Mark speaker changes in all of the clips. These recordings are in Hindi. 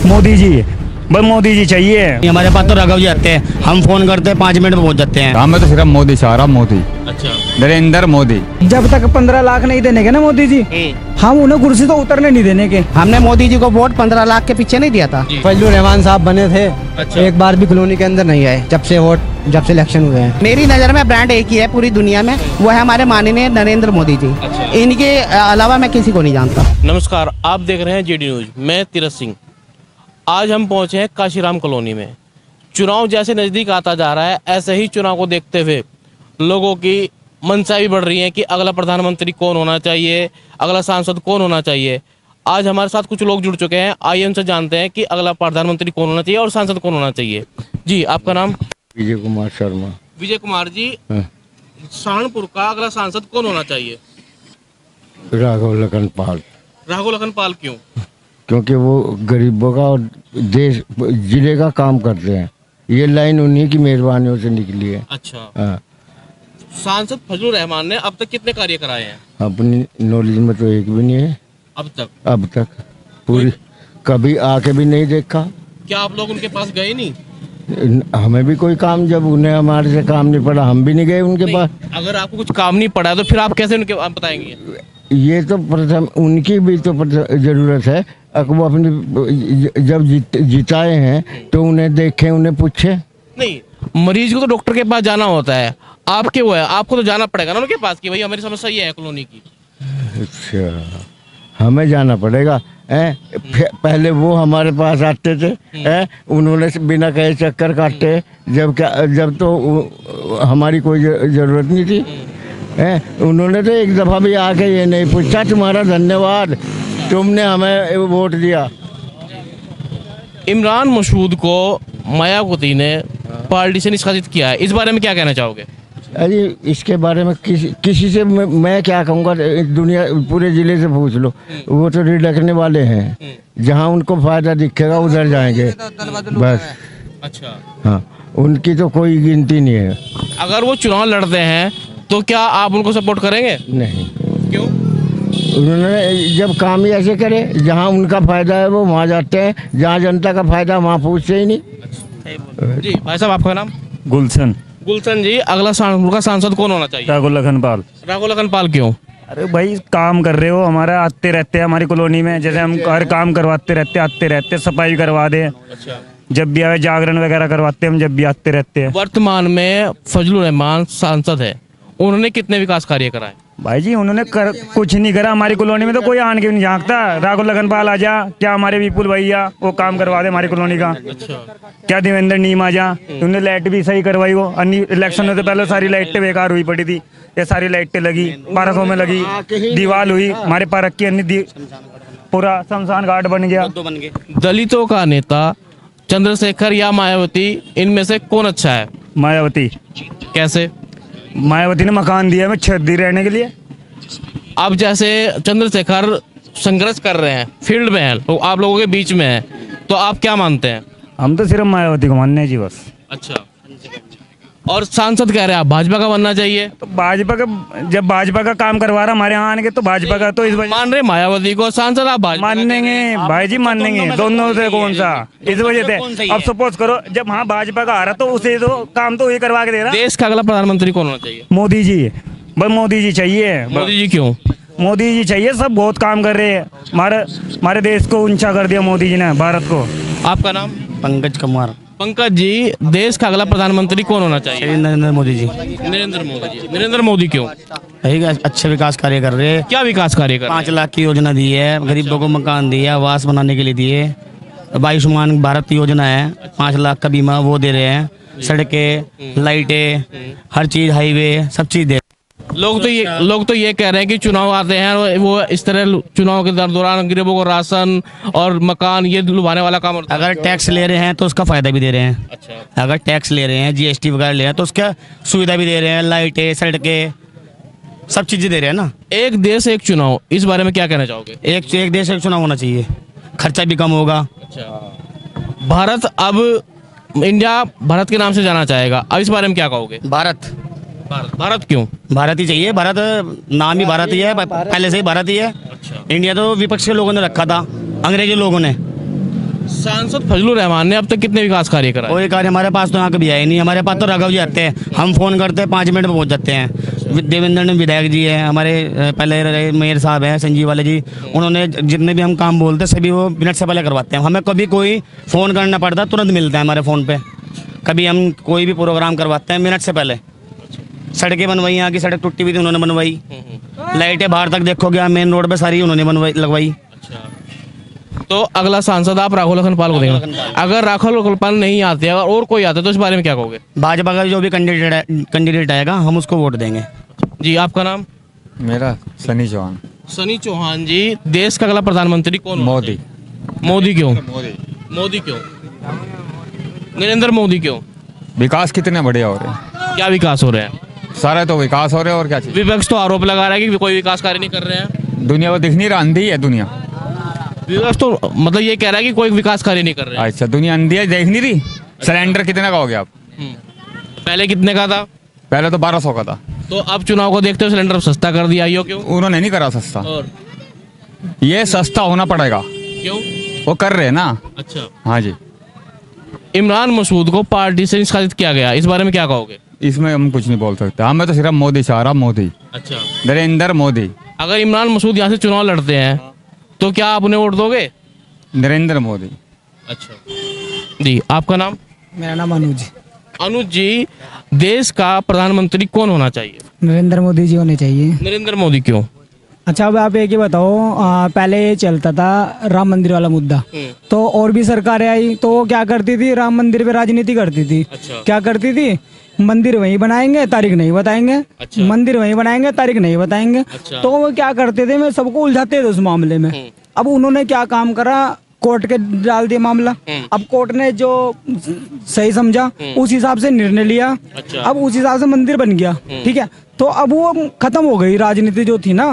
Speaker 1: मोदी जी, बस मोदी जी चाहिए।
Speaker 2: हमारे पास तो राघव जी आते हैं, हम फोन करते हैं 5 मिनट में पहुंच जाते हैं।
Speaker 3: हमें तो सिर्फ मोदी चाह रहा, मोदी।
Speaker 4: अच्छा,
Speaker 3: नरेंद्र मोदी।
Speaker 1: जब तक 15 लाख नहीं देने के ना मोदी जी, हम उन्हें कुर्सी तो उतरने नहीं देने के।
Speaker 2: हमने मोदी जी को वोट 15 लाख के पीछे नहीं दिया था।
Speaker 5: फजलुर रहमान साहब बने थे,
Speaker 4: अच्छा।
Speaker 5: एक बार भी कॉलोनी के अंदर नहीं आए जब से इलेक्शन हुए हैं।
Speaker 2: मेरी नज़र में ब्रांड एक ही है पूरी दुनिया में, वो है हमारे माननीय नरेंद्र मोदी जी।
Speaker 4: अच्छा।
Speaker 2: इनके अलावा मैं किसी को नहीं जानता।
Speaker 4: नमस्कार, आप देख रहे हैं जेडी न्यूज। मैं तीरथ सिंह। आज हम पहुंचे हैं काशीराम कॉलोनी में। चुनाव जैसे नज़दीक आता जा रहा है, ऐसे ही चुनाव को देखते हुए लोगों की मंशा भी बढ़ रही है कि अगला प्रधानमंत्री कौन होना चाहिए, अगला सांसद कौन होना चाहिए। आज हमारे साथ कुछ लोग जुड़ चुके हैं, आइए उनसे जानते हैं कि अगला प्रधानमंत्री कौन होना चाहिए और सांसद कौन होना चाहिए। जी, आपका नाम?
Speaker 6: विजय कुमार शर्मा।
Speaker 4: विजय कुमार जी, सहारनपुर का अगला सांसद कौन होना चाहिए?
Speaker 6: राघव लखनपाल।
Speaker 4: राघव लखनपाल क्यों?
Speaker 6: क्योंकि वो गरीबों का और देश जिले का काम करते हैं। ये लाइन उन्हीं की मेहरबानियों से निकली है।
Speaker 4: अच्छा।
Speaker 6: हाँ।
Speaker 4: सांसद फजलुर रहमान ने अब तक कितने कार्य कराए हैं?
Speaker 6: अपनी नॉलेज में तो एक भी नहीं है अब तक पूरी कभी आके भी नहीं देखा।
Speaker 4: क्या आप लोग उनके पास गए नहीं?
Speaker 6: हमें भी कोई काम, जब उन्हें हमारे से काम नहीं पड़ा हम भी नहीं गए उनके पास।
Speaker 4: अगर आपको कुछ काम नहीं पड़ा तो फिर आप कैसे उनके आप बताएंगे?
Speaker 6: ये तो प्रथम उनकी भी तो जरूरत है। अगर वो अपनी जब जिताए हैं तो उन्हें देखें, उन्हें पूछे।
Speaker 4: नहीं, मरीज को तो डॉक्टर के पास जाना होता है, आपके वो है, आपको तो जाना पड़ेगा ना उनके पास कि भाई हमारी समस्या ये है कॉलोनी की।
Speaker 6: अच्छा, हमें जाना पड़ेगा? पहले वो हमारे पास आते थे, उन्होंने बिना कहे चक्कर काटे, जब तो हमारी कोई जरूरत नहीं थी। उन्होंने तो एक दफ़ा भी आके ये नहीं पूछा तुम्हारा धन्यवाद, तुमने हमें वोट दिया।
Speaker 4: इमरान मसूद को मायावती ने पार्टी से निष्कासित किया है, इस बारे में क्या कहना चाहोगे?
Speaker 6: अरे इसके बारे में किसी से मैं क्या कहूँगा, दुनिया पूरे ज़िले से पूछ लो, वो तो रिडकने वाले हैं। जहाँ उनको फ़ायदा दिखेगा उधर जाएंगे बस।
Speaker 4: अच्छा।
Speaker 6: हाँ, उनकी तो कोई गिनती नहीं है।
Speaker 4: अगर वो चुनाव लड़ते हैं तो क्या आप उनको सपोर्ट करेंगे?
Speaker 6: नहीं।
Speaker 4: क्यों?
Speaker 6: उन्होंने जब काम ही ऐसे करे, जहाँ उनका फ़ायदा है वो वहाँ जाते हैं, जहाँ जनता का फ़ायदा वहाँ पूछते ही नहीं।
Speaker 4: जी भाई साहब, आपका नाम?
Speaker 1: गुलशन।
Speaker 4: गुलशन जी, अगला सहारनपुर का सांसद कौन होना चाहिए?
Speaker 1: राघव लखनपाल।
Speaker 4: राघव लखनपाल क्यों?
Speaker 1: अरे भाई काम कर रहे हो, हमारा आते रहते हैं हमारी कॉलोनी में, जैसे हम हर काम करवाते रहते आते रहते, सफाई करवा दे।
Speaker 4: अच्छा।
Speaker 1: जब भी आए जागरण वगैरह करवाते हैं हम, जब भी आते रहते हैं।
Speaker 4: वर्तमान में फजलुर रहमान सांसद है, उन्होंने कितने विकास कार्य कराए?
Speaker 1: भाई जी उन्होंने कुछ नहीं करा हमारी कॉलोनी में, तो कोई आन के नहीं झांकता। राघव लखनपाल आ जा, क्या हमारे विपुल भैया वो काम करवा दे हमारी कॉलोनी का।
Speaker 4: अच्छा।
Speaker 1: क्या देवेंद्र नीम आ जा, उन्होंने लाइट भी सही करवाई। वो अन्य इलेक्शन में तो पहले सारी लाइटें बेकार हुई पड़ी थी, ये सारी लाइटें लगी, पार्कों में लगी, दीवार हुई हमारे पार्क की, अन्य पूरा शमशान घाट बन गया।
Speaker 4: दलितों का नेता चंद्रशेखर या मायावती, इनमें से कौन अच्छा है?
Speaker 1: मायावती।
Speaker 4: कैसे?
Speaker 1: मायावती ने मकान दिया हमें छत दी रहने के लिए।
Speaker 4: अब जैसे चंद्रशेखर संघर्ष कर रहे हैं, फील्ड में है, तो आप लोगों के बीच में है, तो आप क्या मानते हैं?
Speaker 1: हम तो सिर्फ मायावती को मानने जी बस।
Speaker 4: अच्छा। और सांसद कह रहे हैं आप भाजपा का बनना चाहिए,
Speaker 1: तो भाजपा का, जब भाजपा का काम करवा रहा हमारे यहाँ आने के, तो भाजपा का तो इस वजह
Speaker 4: मान रहे मायावती को, सांसद आप भाजपा
Speaker 1: मानेंगे भाई जी, मानेंगे दोनों से कौन सा, इस वजह से। अब सपोज करो जब हाँ भाजपा का आ रहा तो उसे तो काम तो वही करवा के दे रहा।
Speaker 4: देश का अगला प्रधानमंत्री कौन होना चाहिए?
Speaker 1: मोदी जी, बस मोदी जी चाहिए।
Speaker 4: मोदी जी क्यों?
Speaker 1: मोदी जी चाहिए, सब बहुत काम कर रहे हैं, हमारे देश को ऊंचा कर दिया मोदी जी ने, भारत को।
Speaker 4: आपका नाम?
Speaker 2: पंकज कुमार।
Speaker 4: पंकज जी, देश का अगला प्रधानमंत्री कौन होना चाहिए?
Speaker 2: नरेंद्र मोदी जी।
Speaker 4: नरेंद्र मोदी जी। नरेंद्र मोदी क्यों?
Speaker 2: अच्छे विकास कार्य कर रहे हैं।
Speaker 4: क्या विकास कार्य कर?
Speaker 2: 5 लाख की योजना दी है, गरीबों को मकान दिया, आवास बनाने के लिए दिए। आयुष्मान भारत योजना है, 5 लाख का बीमा वो दे रहे हैं। सड़कें, लाइटें, हर चीज, हाईवे, सब चीज दे। लोग तो ये कह रहे हैं कि चुनाव आते हैं वो इस तरह चुनाव के दौरान गरीबों को राशन और मकान ये लुभाने वाला काम होता है। अगर टैक्स ले रहे हैं तो उसका फायदा भी दे रहे हैं। अच्छा। अगर टैक्स ले रहे हैं, जीएसटी वगैरह ले रहे हैं तो उसका सुविधा भी दे रहे हैं, लाइटें, सड़कें, सब चीजें दे रहे हैं ना।
Speaker 4: एक देश एक चुनाव, इस बारे में क्या कहना चाहोगे?
Speaker 2: एक देश एक चुनाव होना चाहिए, खर्चा भी कम होगा।
Speaker 4: अच्छा। भारत अब इंडिया भारत के नाम से जाना चाहेगा, अब इस बारे में क्या कहोगे? भारत क्यों?
Speaker 2: भारत ही चाहिए, भारत नाम ही भारत ही है, पहले से ही भारत ही है।
Speaker 4: अच्छा।
Speaker 2: इंडिया तो विपक्ष के लोगों ने रखा था, अंग्रेजी लोगों ने।
Speaker 4: सांसद फजलुर रहमान ने अब तक कितने विकास कार्य कराए?
Speaker 2: कोई कार्य हमारे पास तो यहाँ कभी आया ही नहीं। हमारे पास तो राघव जी आते हैं, हम फ़ोन करते हैं 5 मिनट में पहुँच जाते हैं। देवेंद्र विधायक जी है हमारे, पहले रहे मेयर साहब हैं संजीव वाले जी, उन्होंने जितने भी हम काम बोलते हैं सभी वो मिनट से पहले करवाते हैं। हमें कभी कोई फ़ोन करना पड़ता तुरंत मिलता है हमारे फ़ोन पर। कभी हम कोई भी प्रोग्राम करवाते हैं मिनट से पहले। सड़कें बनवाई, यहाँ की सड़क टूटी हुई थी उन्होंने बनवाई। लाइटें बाहर तक देखोगे आप मेन रोड पे सारी उन्होंने बनवाई लगवाई।
Speaker 4: तो अगला सांसद आप राघव लखनपाल को देंगे। अगर राघव लखनपाल नहीं आते, अगर और कोई आता तो इस बारे में क्या कहोगे?
Speaker 2: भाजपा का जो भी कैंडिडेट आएगा हम उसको वोट देंगे।
Speaker 4: जी, आपका नाम?
Speaker 3: मेरा सनी चौहान।
Speaker 4: सनी चौहान जी, देश का अगला प्रधानमंत्री कौन होना
Speaker 3: मोदी।
Speaker 4: चाहिए? मोदी क्यों? मोदी क्यों? नरेंद्र मोदी क्यों?
Speaker 3: विकास कितने बढ़िया हो रहे हैं,
Speaker 4: क्या विकास हो रहे हैं?
Speaker 3: सारे तो विकास हो रहे हैं और क्या चाहिए।
Speaker 4: विपक्ष तो आरोप लगा रहा है कि कोई विकास कार्य नहीं कर रहे हैं।
Speaker 3: दुनिया को दिख नहीं रहा, अंधी है दुनिया।
Speaker 4: विपक्ष तो मतलब ये कह रहा है कि कोई विकास कार्य नहीं कर रहे हैं।
Speaker 3: अच्छा, दुनिया अंधी है, देख नहीं रही। सिलेंडर कितने का हो गया आप?
Speaker 4: पहले कितने का था?
Speaker 3: पहले तो 1200 का था।
Speaker 4: तो अब चुनाव को देखते हुए सिलेंडर सस्ता कर दिया, यो क्यों?
Speaker 3: उन्होंने नहीं करा सस्ता,
Speaker 4: और
Speaker 3: ये सस्ता होना पड़ेगा।
Speaker 4: क्यों?
Speaker 3: वो कर रहे हैं ना।
Speaker 4: अच्छा,
Speaker 3: हाँ जी।
Speaker 4: इमरान मसूद को पार्टी से निष्कासित किया गया, इस बारे में क्या कहोगे?
Speaker 3: इसमें हम कुछ नहीं बोल सकते, हमें तो सिर्फ मोदी चाह रहा, मोदी,
Speaker 4: अच्छा,
Speaker 3: नरेंद्र मोदी।
Speaker 4: अगर इमरान मसूद यहाँ से चुनाव लड़ते हैं तो क्या आप उन्हें वोट दोगे?
Speaker 3: नरेंद्र मोदी।
Speaker 4: अच्छा जी, आपका नाम?
Speaker 5: मेरा नाम अनुज।
Speaker 4: अनुज जी, देश का प्रधानमंत्री कौन होना चाहिए?
Speaker 5: नरेंद्र मोदी जी होने चाहिए।
Speaker 4: नरेंद्र मोदी क्यों?
Speaker 5: अच्छा, अब आप एक ही बताओ, पहले ये चलता था राम मंदिर वाला मुद्दा, तो और भी सरकारें आई तो वो क्या करती थी, राम मंदिर पे राजनीति करती थी।
Speaker 4: अच्छा।
Speaker 5: क्या करती थी, मंदिर वहीं बनाएंगे तारीख नहीं बताएंगे।
Speaker 4: अच्छा।
Speaker 5: मंदिर वहीं बनाएंगे तारीख नहीं बताएंगे।
Speaker 4: अच्छा।
Speaker 5: तो वो क्या करते थे, मैं सबको उलझाते थे उस मामले में। अब उन्होंने क्या काम करा, कोर्ट के डाल दिया मामला। अब कोर्ट ने जो सही समझा उस हिसाब से निर्णय लिया।
Speaker 4: अच्छा।
Speaker 5: अब उस हिसाब से मंदिर बन गया। ठीक है, तो अब वो खत्म हो गई राजनीति जो थी ना।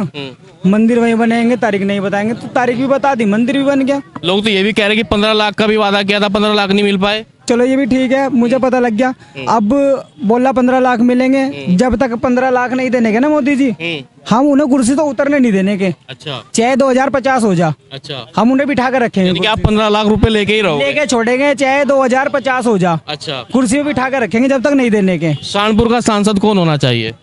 Speaker 5: मंदिर वहीं बनेंगे तारीख नहीं बताएंगे, तो तारीख भी बता दी, मंदिर भी बन गया।
Speaker 4: लोग तो ये भी कह रहे हैं कि 15 लाख का भी वादा किया था, 15 लाख नहीं मिल पाए।
Speaker 5: चलो ये भी ठीक है, मुझे पता लग गया। अब बोला 15 लाख मिलेंगे, जब तक 15 लाख नहीं देने के ना मोदी जी, हम उन्हें कुर्सी तो उतरने नहीं देने के।
Speaker 4: अच्छा,
Speaker 5: चाहे 2050 हो जा,
Speaker 4: अच्छा,
Speaker 5: हम उन्हें बिठा कर रखेंगे।
Speaker 4: यानी कि आप 15 लाख रुपए लेके ही रहोगे?
Speaker 5: लेके छोड़ेंगे, चाहे 2050 हो जा,
Speaker 4: अच्छा,
Speaker 5: कुर्सी पे बिठा कर रखेंगे जब तक नहीं देने के।
Speaker 4: कानपुर का सांसद कौन होना चाहिए?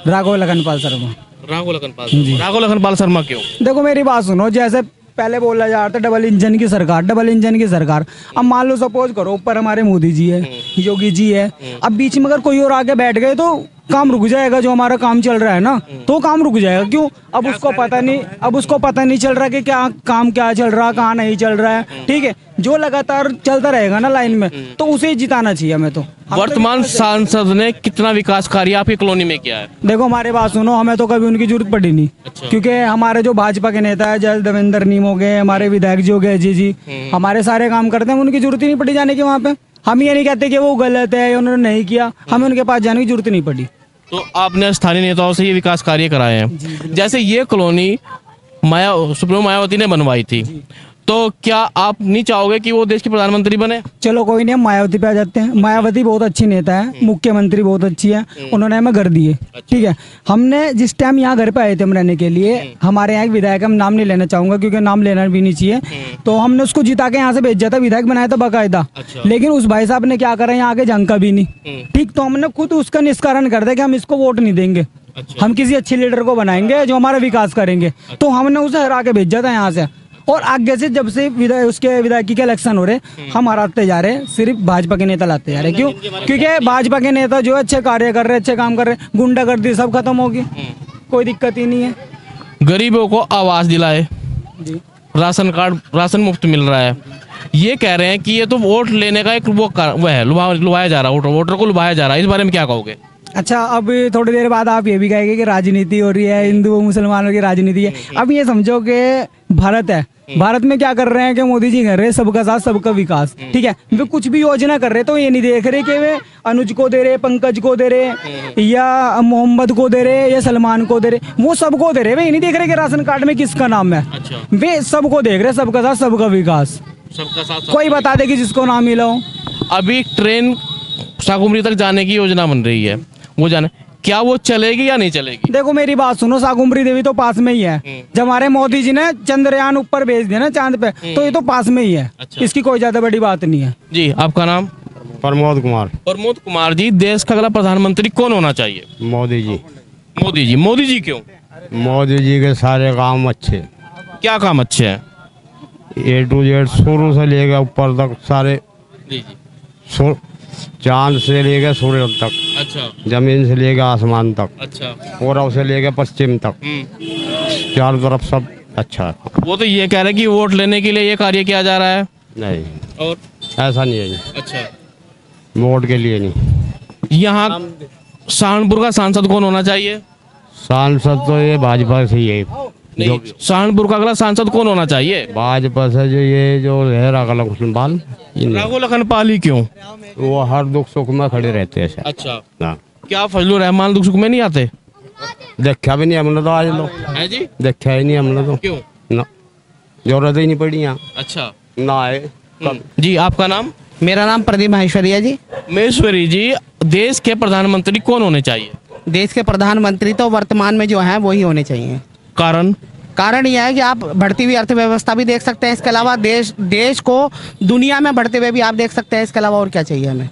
Speaker 5: राघव लखनपाल शर्मा।
Speaker 4: राघव लखनपाल शर्मा। राघव लखनपाल शर्मा क्यों?
Speaker 5: देखो मेरी बात सुनो, जैसे पहले बोला जा रहा था डबल इंजन की सरकार, डबल इंजन की सरकार। अब मान लो सपोज करो ऊपर हमारे मोदी जी है, योगी जी है, अब बीच में अगर कोई और आगे बैठ गए तो काम रुक जाएगा। जो हमारा काम चल रहा है ना, तो काम रुक जाएगा। क्यों? अब उसको पता नहीं चल रहा कि क्या काम क्या चल रहा, कहाँ नहीं चल रहा है। ठीक है, जो लगातार चलता रहेगा ना लाइन में, तो उसे ही जिताना चाहिए हमें। तो
Speaker 4: वर्तमान सांसद ने कितना विकास कार्य आपकी कॉलोनी में किया है?
Speaker 5: देखो हमारे बात सुनो, हमें तो कभी उनकी जरूरत पड़ी नहीं।
Speaker 4: अच्छा।
Speaker 5: क्योंकि हमारे जो भाजपा के नेता है, जैसे देवेंद्र नीम हो गए, हमारे विधायक जी हो गए, जी हमारे सारे काम करते हैं, उनकी जरूरत ही नहीं पड़ी जाने की वहाँ पे। हम ये नहीं कहते कि वो गलत है, उन्होंने नहीं किया, हमें उनके पास जाने की जरूरत नहीं पड़ी।
Speaker 4: तो आपने स्थानीय नेताओं से ये विकास कार्य कराए हैं। जैसे ये कॉलोनी सुप्रीमो मायावती ने बनवाई थी, तो क्या आप नहीं चाहोगे कि वो देश की प्रधानमंत्री बने?
Speaker 5: चलो कोई नहीं, हम मायावती पे आ जाते हैं। मायावती बहुत अच्छी नेता है, मुख्यमंत्री बहुत अच्छी है, उन्होंने हमें घर दिए। ठीक है, हमने जिस टाइम यहाँ घर पे आए थे हम रहने के लिए, हमारे यहाँ एक विधायक, हम नाम नहीं लेना चाहूंगा क्योंकि नाम लेना भी नहीं चाहिए, तो हमने उसको जिता के यहाँ से भेजा था, विधायक बनाया था बाकायदा। लेकिन उस भाई साहब ने क्या करा, यहाँ आके झंका भी नहीं। ठीक, तो हमने खुद उसका निष्कारण कर दिया कि हम इसको वोट नहीं देंगे, हम किसी अच्छे लीडर को बनाएंगे जो हमारा विकास करेंगे। तो हमने उसे हरा के भेजा था यहाँ से। और आगे से जब से उसके विधायकी के इलेक्शन हो रहे, हम हराते जा रहे, सिर्फ भाजपा के नेता लाते जा रहे। क्यों? क्योंकि भाजपा के नेता जो अच्छे कार्य कर रहे, अच्छे काम कर रहे, गुंडागर्दी सब खत्म होगी, कोई दिक्कत ही नहीं है।
Speaker 4: गरीबों को आवास दिलाए, राशन कार्ड, राशन मुफ्त मिल रहा है। ये कह रहे हैं कि ये तो वोट लेने का एक वो है, लुभाया जा रहा है, वोटर को लुभाया जा रहा है। इस बारे में क्या कहोगे?
Speaker 5: अच्छा, अब थोड़ी देर बाद आप ये भी कहेंगे कि राजनीति हो रही है, हिंदू मुसलमानों की राजनीति है। अब ये समझो कि भारत है, भारत में क्या कर रहे हैं कि मोदी जी कर रहे हैं सबका साथ सबका विकास। ठीक है, वे कुछ भी योजना कर रहे तो ये नहीं देख रहे कि वे अनुज को दे रहे, पंकज को दे रहे, या मोहम्मद को दे रहे, या सलमान को दे रहे, वो सबको दे रहे। वे ये नहीं देख रहे कि राशन कार्ड में किसका नाम है।
Speaker 4: अच्छा।
Speaker 5: वे सबको देख रहे, सबका साथ सबका विकास।
Speaker 4: सबका साथ
Speaker 5: कोई बता दे कि जिसको नाम मिला हो।
Speaker 4: अभी ट्रेन शाकुंभरी तक जाने की योजना बन रही है, वो जाने क्या वो चलेगी या नहीं चलेगी?
Speaker 5: देखो मेरी बात सुनो, शाकुंभरी देवी तो पास में ही है। जब हमारे मोदी जी ने चंद्रयान ऊपर भेज दिया ना चांद पे, तो ये तो पास में ही है।
Speaker 4: अच्छा।
Speaker 5: इसकी कोई ज्यादा बड़ी बात नहीं है।
Speaker 4: जी, आपका नाम?
Speaker 7: प्रमोद कुमार।
Speaker 4: प्रमोद कुमार जी, देश का अगला प्रधानमंत्री कौन होना चाहिए?
Speaker 7: मोदी जी।
Speaker 4: मोदी जी। मोदी जी क्यों?
Speaker 7: मोदी जी के सारे काम अच्छे,
Speaker 4: क्या काम अच्छे हैं?
Speaker 7: A to Z शुरू से लेकर ऊपर तक सारे,
Speaker 4: जी जी।
Speaker 7: चांद से लेकर सूर्य तक,
Speaker 4: अच्छा
Speaker 7: जमीन से लेकर आसमान तक,
Speaker 4: अच्छा।
Speaker 7: पूर्व से लेकर पश्चिम तक, चारों तरफ सब अच्छा है।
Speaker 4: वो तो ये कह रहे हैं कि वोट लेने के लिए ये कार्य किया जा रहा है।
Speaker 7: नहीं,
Speaker 4: और
Speaker 7: ऐसा नहीं है जी,
Speaker 4: अच्छा,
Speaker 7: वोट के लिए नहीं।
Speaker 4: यहाँ सहारनपुर का सांसद कौन होना चाहिए?
Speaker 7: सांसद तो ये भाजपा से ही है।
Speaker 4: नहीं, सहारनपुर का अगला सांसद कौन होना चाहिए?
Speaker 7: भाजपा से जो ये जो है राघव
Speaker 4: लखनपाल ही क्यों?
Speaker 7: वो हर दुख सुख में खड़े रहते हैं सर।
Speaker 4: अच्छा,
Speaker 7: हाँ,
Speaker 4: क्या फजलुर रहमान दुख सुख में नहीं आते?
Speaker 7: देखा भी नहीं हमने तो आज लोग,
Speaker 4: है जी?
Speaker 7: देखा ही नहीं हमने तो,
Speaker 4: क्यों?
Speaker 7: ना जरूरत ही नहीं पड़ी यहाँ,
Speaker 4: अच्छा।
Speaker 7: ना आए।
Speaker 4: जी, आपका नाम?
Speaker 8: मेरा नाम प्रदीप माहेश्वरिया जी।
Speaker 4: महेश्वरी जी, देश के प्रधानमंत्री कौन होने चाहिए?
Speaker 8: देश के प्रधानमंत्री तो वर्तमान में जो हैं वही होने चाहिए। कारण यह है कि आप बढ़ती हुई अर्थव्यवस्था भी देख सकते हैं, इसके अलावा देश को दुनिया में बढ़ते हुए भी आप देख सकते हैं। इसके अलावा और क्या चाहिए हमें?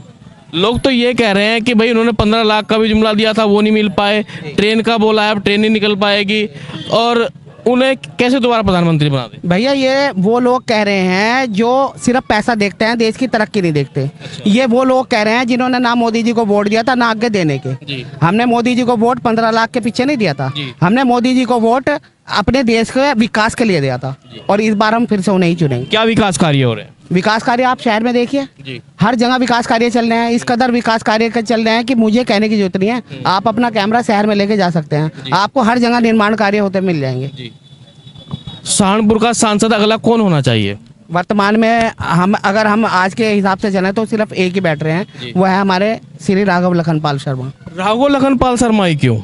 Speaker 4: लोग तो ये कह रहे हैं कि भाई उन्होंने 15 लाख का भी जुमला दिया था, वो नहीं मिल पाए। ट्रेन का बोला है, अब ट्रेन नहीं निकल पाएगी, और उन्हें कैसे दोबारा प्रधानमंत्री बना दे?
Speaker 8: भैया ये वो लोग कह रहे हैं जो सिर्फ पैसा देखते हैं, देश की तरक्की नहीं देखते।
Speaker 4: अच्छा।
Speaker 8: ये वो लोग कह रहे हैं जिन्होंने ना मोदी जी को वोट दिया था ना आगे देने के।
Speaker 4: जी।
Speaker 8: हमने मोदी जी को वोट 15 लाख के पीछे नहीं दिया था।
Speaker 4: जी।
Speaker 8: हमने मोदी जी को वोट अपने देश के विकास के लिए दिया था, और इस बार हम फिर से उन्हें ही चुनेंगे।
Speaker 4: क्या विकास कार्य हो रहे हैं?
Speaker 8: विकास कार्य आप शहर में देखिए,
Speaker 4: जी।
Speaker 8: हर जगह विकास कार्य चल रहे हैं। इस कदर विकास कार्य चल रहे हैं कि मुझे कहने की जरूरत नहीं है। आप अपना कैमरा शहर में लेके जा सकते हैं, आपको हर जगह निर्माण कार्य होते मिल जाएंगे।
Speaker 4: जी। सहारनपुर का सांसद अगला कौन होना चाहिए?
Speaker 8: वर्तमान में अगर हम आज के हिसाब से चलें तो सिर्फ एक ही बैठ रहे हैं, वो है हमारे श्री राघव लखनपाल शर्मा।
Speaker 4: राघव लखनपाल शर्मा ही क्यों?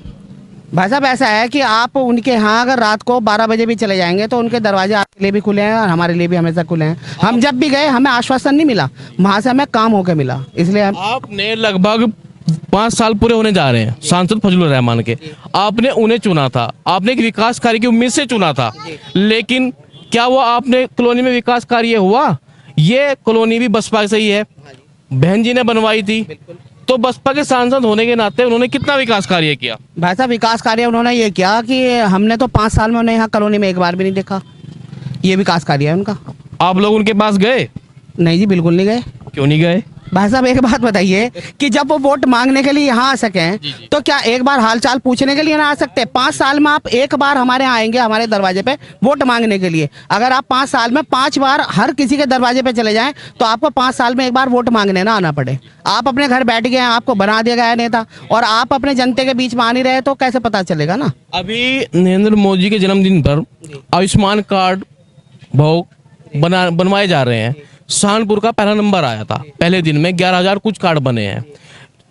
Speaker 8: भाई साहब ऐसा है कि आप उनके यहाँ अगर रात को 12 बजे भी चले जाएंगे तो उनके दरवाजे आपके लिए भी खुले हैं और हमारे लिए भी हमेशा खुले हैं। हम जब भी गए हमें आश्वासन नहीं मिला, वहाँ से हमें काम होकर मिला, इसलिए
Speaker 4: आपने लगभग 5 साल पूरे होने जा रहे हैं सांसद फजलुर रहमान के, आपने उन्हें चुना था, आपने एक विकास कार्य की उम्मीद से चुना था, लेकिन क्या वो आपने कॉलोनी में विकास कार्य हुआ? ये कॉलोनी भी बसपा से ही है, बहन जी ने बनवाई थी, तो बसपा के सांसद होने के नाते उन्होंने कितना विकास कार्य किया?
Speaker 8: भाई साहब विकास कार्य उन्होंने ये किया कि हमने तो 5 साल में उन्हें यहाँ कॉलोनी में एक बार भी नहीं देखा। ये विकास कार्य है उनका।
Speaker 4: आप लोग उनके पास गए?
Speaker 8: नहीं जी, बिल्कुल नहीं गए।
Speaker 4: क्यों नहीं गए?
Speaker 8: भाई साहब एक बात बताइए कि जब वो वोट मांगने के लिए यहाँ आ सकें तो क्या एक बार हालचाल पूछने के लिए ना आ सकते? 5 साल में आप एक बार हमारे यहाँ आएंगे, हमारे दरवाजे पे वोट मांगने के लिए। अगर आप 5 साल में 5 बार हर किसी के दरवाजे पे चले जाएं तो आपको 5 साल में एक बार वोट मांगने ना आना पड़े। आप अपने घर बैठ गए हैं, आपको बना दिया गया नेता, और आप अपने जनता के बीच में आ नहीं रहे तो कैसे पता चलेगा ना?
Speaker 4: अभी नरेंद्र मोदी के जन्मदिन पर आयुष्मान कार्ड बनवाए जा रहे हैं। सहारनपुर का पहला नंबर आया था, पहले दिन में 11,000 कुछ कार्ड बने हैं।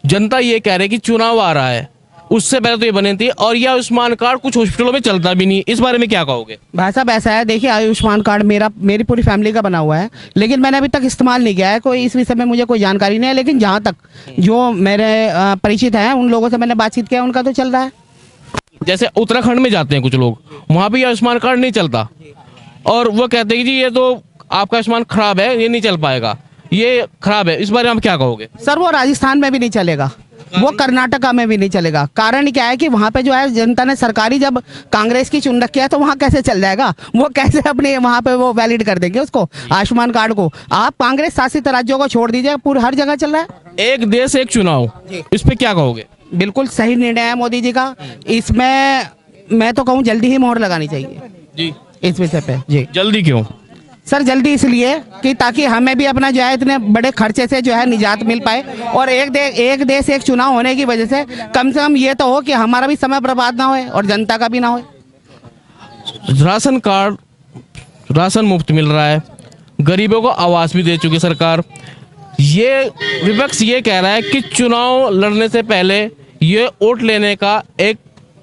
Speaker 4: जनता ये कह रही है कि चुनाव आ रहा है, उससे पहले तो ये बने थे, और यह आयुष्मान कार्ड कुछ हॉस्पिटलों में चलता भी नहीं। इस बारे में क्या कहोगे?
Speaker 8: भाई साहब ऐसा है, देखिए आयुष्मान कार्ड मेरी पूरी फैमिली का बना हुआ है, लेकिन मैंने अभी तक इस्तेमाल नहीं किया है। कोई इस विषय में मुझे कोई जानकारी नहीं है, लेकिन जहाँ तक जो मेरे परिचित हैं उन लोगों से मैंने बातचीत किया, उनका तो चल रहा है।
Speaker 4: जैसे उत्तराखंड में जाते हैं कुछ लोग, वहाँ भी आयुष्मान कार्ड नहीं चलता, और वो कहते हैं कि जी ये तो आपका आयुष्मान खराब है, ये नहीं चल पाएगा, ये खराब है। इस बारे में आप क्या कहोगे?
Speaker 8: सर वो राजस्थान में भी नहीं चलेगा, वो कर्नाटका में भी नहीं चलेगा। कारण क्या है कि वहाँ पे जो है जनता ने सरकारी जब कांग्रेस की चुन रखी है तो वहाँ कैसे चल जाएगा? वो कैसे अपने वहाँ पे वो वैलिड कर देंगे उसको, आयुष्मान कार्ड को? आप कांग्रेस शासित राज्यों को छोड़ दीजिए, पूरी हर जगह चल रहा है।
Speaker 4: एक देश एक चुनाव, इस पे क्या कहोगे?
Speaker 8: बिल्कुल सही निर्णय है मोदी जी का। इसमें मैं तो कहूँ जल्दी ही मोहर लगानी चाहिए
Speaker 4: जी
Speaker 8: इस विषय पे। जी
Speaker 4: जल्दी क्यों?
Speaker 8: सर जल्दी इसलिए कि ताकि हमें भी अपना जो है इतने बड़े खर्चे से जो है निजात मिल पाए, और एक देश एक चुनाव होने की वजह से कम ये तो हो कि हमारा भी समय बर्बाद ना होए और जनता का भी ना होए।
Speaker 4: राशन कार्ड, राशन मुफ्त मिल रहा है, गरीबों को आवास भी दे चुकी सरकार। ये विपक्ष ये कह रहा है कि चुनाव लड़ने से पहले ये वोट लेने का एक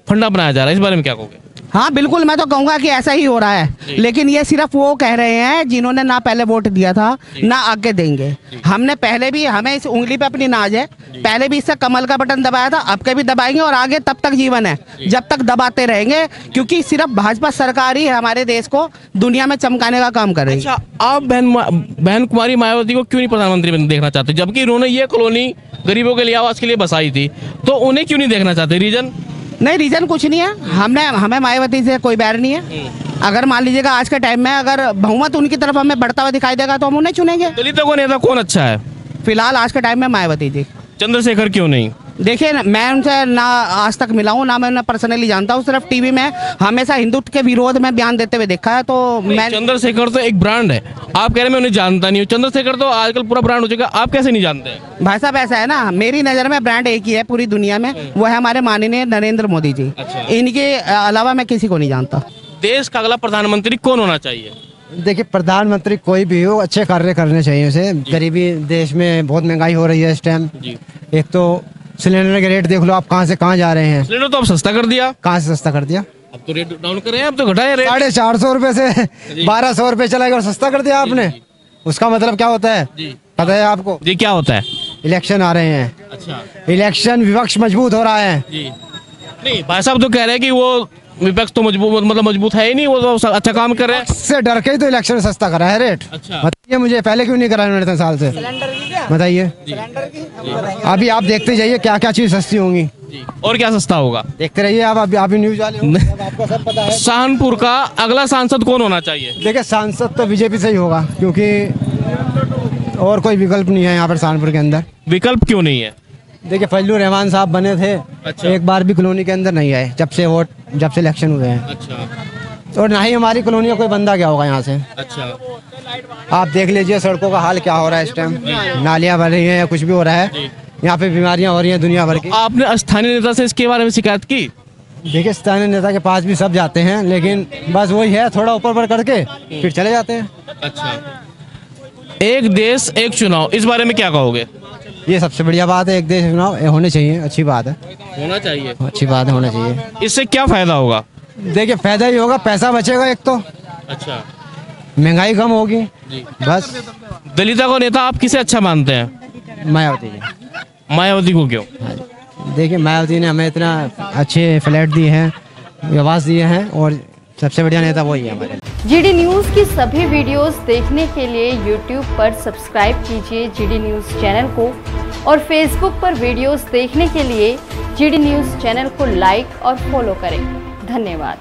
Speaker 4: फंडा बनाया जा रहा है। इस बारे में क्या कहोगे?
Speaker 8: हाँ बिल्कुल, मैं तो कहूँगा कि ऐसा ही हो रहा है, लेकिन ये सिर्फ वो कह रहे हैं जिन्होंने ना पहले वोट दिया था ना आगे देंगे। हमने पहले भी, हमें इस उंगली पे अपनी नाज है, पहले भी इससे कमल का बटन दबाया था, अब के भी दबाएंगे और आगे तब तक जीवन है जब तक दबाते रहेंगे, क्योंकि सिर्फ भाजपा सरकार ही हमारे देश को दुनिया में चमकाने का काम कर रही है।
Speaker 4: अच्छा, आप बहन कुमारी मायावती को क्यों नहीं प्रधानमंत्री में देखना चाहते, जबकि उन्होंने ये कॉलोनी गरीबों के लिए, आवास के लिए बसाई थी, तो उन्हें क्यों नहीं देखना चाहते? रीजन?
Speaker 8: नहीं, रीजन कुछ नहीं है, हमें मायावती से कोई बैर नहीं है। अगर मान लीजिएगा आज के टाइम में अगर बहुमत उनकी तरफ हमें बढ़ता हुआ दिखाई देगा तो हम उन्हें चुनेंगे।
Speaker 4: दलितों का नेता कौन अच्छा है
Speaker 8: फिलहाल आज के टाइम में? मायावती जी।
Speaker 4: चंद्रशेखर क्यों नहीं?
Speaker 8: देखिए, मैं उनसे ना आज तक मिला हूँ, ना मैं उन्हें पर्सनली जानता हूँ, सिर्फ टीवी में हमेशा हिंदुत्व के विरोध में बयान देते हुए देखा है। तो मैं,
Speaker 4: चंद्रशेखर तो एक ब्रांड है, आप कह रहे हैं मैं उन्हें जानता नहीं हूँ। चंद्रशेखर तो आजकल पूरा ब्रांड हो चुका है, आप कैसे नहीं जानते हैं?
Speaker 8: भाई साहब ऐसा है ना, मेरी नज़र में ब्रांड एक ही है पूरी दुनिया में, वो है हमारे माननीय नरेंद्र मोदी जी। इनके अलावा मैं किसी को नहीं जानता।
Speaker 4: देश का अगला प्रधानमंत्री कौन होना चाहिए?
Speaker 9: देखिए, प्रधानमंत्री कोई भी हो, अच्छे कार्य करने चाहिए उसे। गरीबी देश में बहुत महंगाई हो रही है इस टाइम। एक तो सिलेंडर के रेट देख लो आप, कहाँ से कहाँ जा रहे हैं।
Speaker 4: सिलेंडर तो अब सस्ता कर दिया।
Speaker 9: कहाँ से सस्ता कर दिया?
Speaker 4: अब तो रेट डाउन करे हैं, अब तो घटाए रेट।
Speaker 9: 450 रुपए से 1200 रुपए चला गया और सस्ता कर दिया आपने। उसका मतलब क्या होता है पता है आपको?
Speaker 4: जी, क्या होता है?
Speaker 9: इलेक्शन आ रहे हैं।
Speaker 4: अच्छा,
Speaker 9: इलेक्शन विपक्ष मजबूत हो रहा है।
Speaker 4: जी नहीं, भाई साहब तो कह रहे हैं कि वो विपक्ष तो मजबूत है ही नहीं, वो तो अच्छा काम कर रहे हैं।
Speaker 9: से डर के ही तो इलेक्शन सस्ता करा है रेट।
Speaker 4: अच्छा,
Speaker 9: बताइए मुझे, पहले क्यों नहीं करा उन्होंने इतने साल से? बताइए, अभी आप देखते जाइए क्या क्या चीज सस्ती होंगी।
Speaker 4: और क्या सस्ता होगा?
Speaker 9: देखते रहिए आप, अभी न्यूज वाले हो, आपको सब पता है।
Speaker 4: सहारनपुर का अगला सांसद कौन होना चाहिए?
Speaker 9: देखिए, सांसद तो बीजेपी से ही होगा, क्योंकि और कोई विकल्प नहीं है यहाँ पर सहारनपुर के अंदर।
Speaker 4: विकल्प क्यों नहीं है?
Speaker 9: देखिए, फजलुर रहमान साहब बने थे।
Speaker 4: अच्छा।
Speaker 9: एक बार भी कॉलोनी के अंदर नहीं आए जब से इलेक्शन हुए हैं।
Speaker 4: अच्छा,
Speaker 9: और ना ही हमारी कॉलोनी का कोई बंदा गया होगा यहाँ से।
Speaker 4: अच्छा,
Speaker 9: आप देख लीजिए सड़कों का हाल क्या हो रहा है इस टाइम, नालियाँ बन रही हैं या कुछ भी हो रहा है, यहाँ पे बीमारियाँ हो रही हैं दुनिया भर की।
Speaker 4: आपने स्थानीय नेता से इसके बारे में शिकायत की?
Speaker 9: देखिए, स्थानीय नेता के पास भी सब जाते हैं, लेकिन बस वही है, थोड़ा ऊपर करके फिर चले जाते हैं।
Speaker 4: अच्छा, एक देश एक चुनाव, इस बारे में क्या कहोगे?
Speaker 9: ये सबसे बढ़िया बात है, एक देश चुनाव होने चाहिए, अच्छी बात है,
Speaker 4: होना चाहिए,
Speaker 9: अच्छी बात है, होना चाहिए।
Speaker 4: इससे क्या फायदा होगा?
Speaker 9: देखिए, फायदा ही होगा, पैसा बचेगा एक तो,
Speaker 4: अच्छा,
Speaker 9: महंगाई कम होगी, बस।
Speaker 4: दलिता को नेता आप किसे अच्छा मानते हैं?
Speaker 9: मायावती जी।
Speaker 4: मायावती को क्यों?
Speaker 9: देखिए, मायावती ने हमें इतना अच्छे फ्लैट दिए हैं, आवास दिए हैं, और सबसे बढ़िया नेता वही है हमारे।
Speaker 10: जीडी न्यूज़ की सभी वीडियोस देखने के लिए यूट्यूब पर सब्सक्राइब कीजिए जीडी न्यूज़ चैनल को, और फेसबुक पर वीडियोस देखने के लिए जीडी न्यूज़ चैनल को लाइक और फॉलो करें। धन्यवाद।